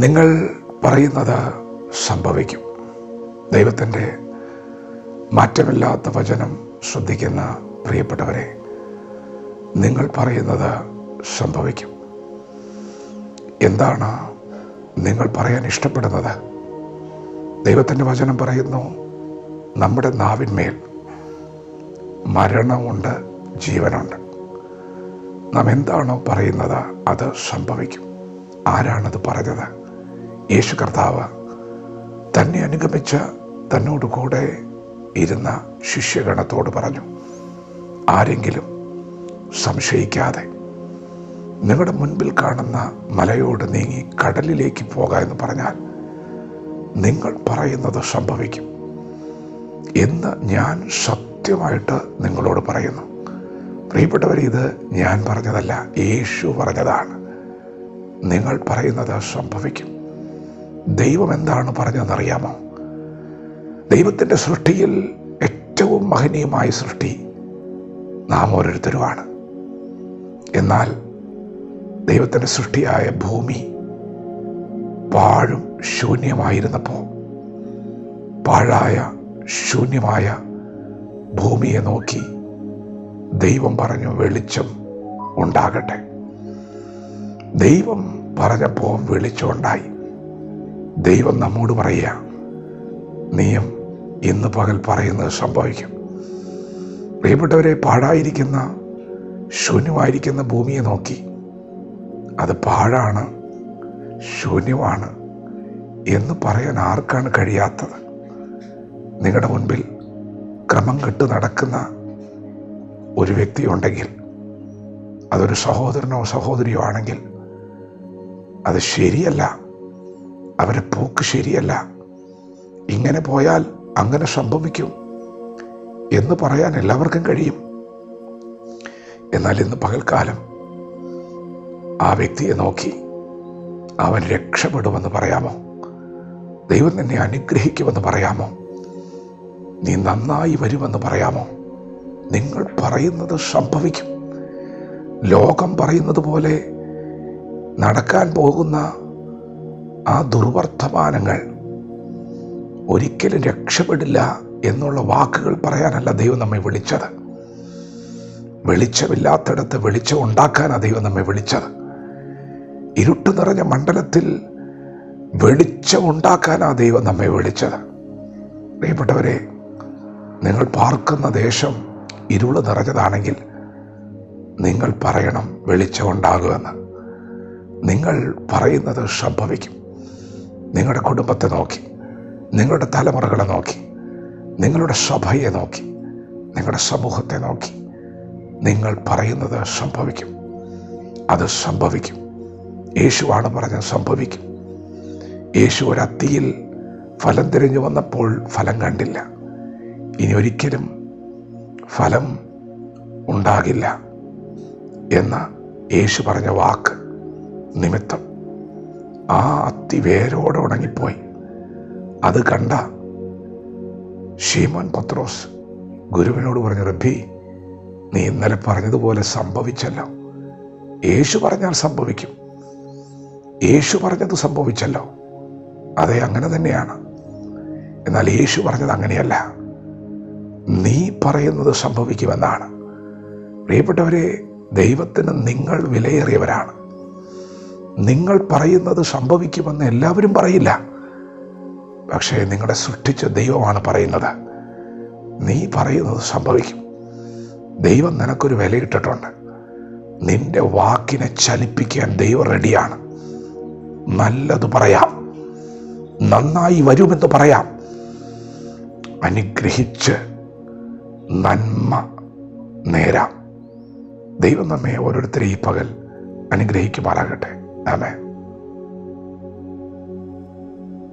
നിങ്ങൾ പറയുന്നത് സംഭവിക്കും. ദൈവത്തിൻ്റെ മാറ്റമില്ലാത്ത വചനം ശ്രദ്ധിക്കുന്ന പ്രിയപ്പെട്ടവരെ, നിങ്ങൾ പറയുന്നത് സംഭവിക്കും. എന്താണ് നിങ്ങൾ പറയാൻ ഇഷ്ടപ്പെടുന്നത്? ദൈവത്തിൻ്റെ വചനം പറയുന്നു, നമ്മുടെ നാവിന്മേൽ മരണമുണ്ട്, ജീവനുണ്ട്. നാം എന്താണോ പറയുന്നത് അത് സംഭവിക്കും. ആരാണത് പറഞ്ഞത്? യേശു കർത്താവ് തന്നെ അനുഗമിച്ച തന്നോട് കൂടെ ഇരുന്ന ശിഷ്യഗണത്തോട് പറഞ്ഞു, ആരെങ്കിലും സംശയിക്കാതെ നിങ്ങളുടെ മുൻപിൽ കാണുന്ന മലയോട് നീങ്ങി കടലിലേക്ക് പോക എന്ന് പറഞ്ഞാൽ നിങ്ങൾ പറയുന്നത് സംഭവിക്കും എന്ന് ഞാൻ സത്യമായിട്ട് നിങ്ങളോട് പറയുന്നു. പ്രിയപ്പെട്ടവർ, ഇത് ഞാൻ പറഞ്ഞതല്ല, യേശു പറഞ്ഞതാണ്. നിങ്ങൾ പറയുന്നത് സംഭവിക്കും. ദൈവം എന്താണ് പറഞ്ഞതെന്നറിയാമോ? ദൈവത്തിൻ്റെ സൃഷ്ടിയിൽ ഏറ്റവും മഹനീയമായ സൃഷ്ടി നാം ഓരോരുത്തരുമാണ്. എന്നാൽ ദൈവത്തിൻ്റെ സൃഷ്ടിയായ ഭൂമി പാഴും ശൂന്യമായിരുന്നപ്പോൾ പാഴായ ശൂന്യമായ ഭൂമിയെ നോക്കി ദൈവം പറഞ്ഞു, വെളിച്ചം ഉണ്ടാകട്ടെ. ദൈവം പറഞ്ഞപ്പോൾ വെളിച്ചം ഉണ്ടായി. ദൈവം നമ്മോട് പറയുക, നീയും ഇന്ന് പകൽ പറയുന്നത് സംഭവിക്കും. പ്രിയപ്പെട്ടവരെ, പാഴായിരിക്കുന്ന ശൂന്യമായിരിക്കുന്ന ഭൂമിയെ നോക്കി അത് പാഴാണ്, ശൂന്യമാണ് എന്ന് പറയാൻ ആർക്കാണ് കഴിയാത്തത്? നിങ്ങളുടെ മുൻപിൽ ക്രമം കെട്ട് നടക്കുന്ന ഒരു വ്യക്തിയുണ്ടെങ്കിൽ, അതൊരു സഹോദരനോ സഹോദരിയോ ആണെങ്കിൽ, അത് ശരിയല്ല, അവരെ പോക്ക് ശരിയല്ല, ഇങ്ങനെ പോയാൽ അങ്ങനെ സംഭവിക്കും എന്ന് പറയാൻ എല്ലാവർക്കും കഴിയും. എന്നാൽ ഇന്ന് പകൽക്കാലം ആ വ്യക്തിയെ നോക്കി അവൻ രക്ഷപ്പെടുമെന്ന് പറയാമോ? ദൈവം നിന്നെ അനുഗ്രഹിക്കുമെന്ന് പറയാമോ? നീ നന്നായി വരുമെന്ന് പറയാമോ? നിങ്ങൾ പറയുന്നത് സംഭവിക്കും. ലോകം പറയുന്നത് പോലെ നടക്കാൻ പോകുന്ന ആ ദുർവർത്തമാനങ്ങൾ ഒരിക്കലും രക്ഷപ്പെടില്ല എന്നുള്ള വാക്കുകൾ പറയാനല്ല ദൈവം നമ്മെ വിളിച്ചത്. വെളിച്ചമില്ലാത്തിടത്ത് വെളിച്ചം ഉണ്ടാക്കാനാണ് ദൈവം നമ്മെ വിളിച്ചത്. ഇരുട്ട് നിറഞ്ഞ മണ്ഡലത്തിൽ വെളിച്ചം ഉണ്ടാക്കാനാണ് ദൈവം നമ്മെ വിളിച്ചത്. പ്രിയപ്പെട്ടവരെ, നിങ്ങൾ പാർക്കുന്ന ദേശം ഇരുള് നിറഞ്ഞതാണെങ്കിൽ നിങ്ങൾ പറയണം വെളിച്ചം ഉണ്ടാകുമെന്ന്. നിങ്ങൾ പറയുന്നത് സംഭവിക്കും. നിങ്ങളുടെ കുടുംബത്തെ നോക്കി, നിങ്ങളുടെ തലമുറകളെ നോക്കി, നിങ്ങളുടെ സഭയെ നോക്കി, നിങ്ങളുടെ സമൂഹത്തെ നോക്കി നിങ്ങൾ പറയുന്നത് സംഭവിക്കും. അത് സംഭവിക്കും. യേശുവാണ് പറഞ്ഞത് സംഭവിക്കും. യേശു ഒരത്തിയിൽ ഫലം തിരഞ്ഞു വന്നപ്പോൾ ഫലം കണ്ടില്ല. ഇനി ഒരിക്കലും ഫലം ഉണ്ടാകില്ല എന്ന യേശു പറഞ്ഞ വാക്ക് നിമിത്തം ആ അത്തി വേരോടെ ഉണങ്ങിപ്പോയി. അത് കണ്ട ശീമോൻ പത്രോസ് ഗുരുവിനോട് പറഞ്ഞു, റബ്ബി, നീ ഇന്നലെ പറഞ്ഞതുപോലെ സംഭവിച്ചല്ലോ. യേശു പറഞ്ഞാൽ സംഭവിക്കും. യേശു പറഞ്ഞത് സംഭവിച്ചല്ലോ. അതെ, അങ്ങനെ തന്നെയാണ്. എന്നാൽ യേശു പറഞ്ഞത് അങ്ങനെയല്ല. നീ പറയുന്നത് സംഭവിക്കുമെന്നാണ്. പ്രിയപ്പെട്ടവരെ, ദൈവത്തിന് നിങ്ങൾ വിലയേറിയവരാണ്. നിങ്ങൾ പറയുന്നത് സംഭവിക്കുമെന്ന് എല്ലാവരും പറയില്ല. പക്ഷേ നിങ്ങളെ സൃഷ്ടിച്ച ദൈവമാണ് പറയുന്നത്. നീ പറയുന്നത് സംഭവിക്കും. ദൈവം നിനക്കൊരു വിലയിട്ടിട്ടുണ്ട്. നിന്റെ വാക്കിനെ ചലിപ്പിക്കാൻ ദൈവം റെഡിയാണ്. നല്ലത് പറയാം, നന്നായി വരുമെന്ന് പറയാം, അനുഗ്രഹിച്ച് നന്മ നേരാം. ദൈവം നമ്മെ ഓരോരുത്തരെയും ഈ പകൽ അനുഗ്രഹിക്കുമാറാകട്ടെ. ആമേൻ.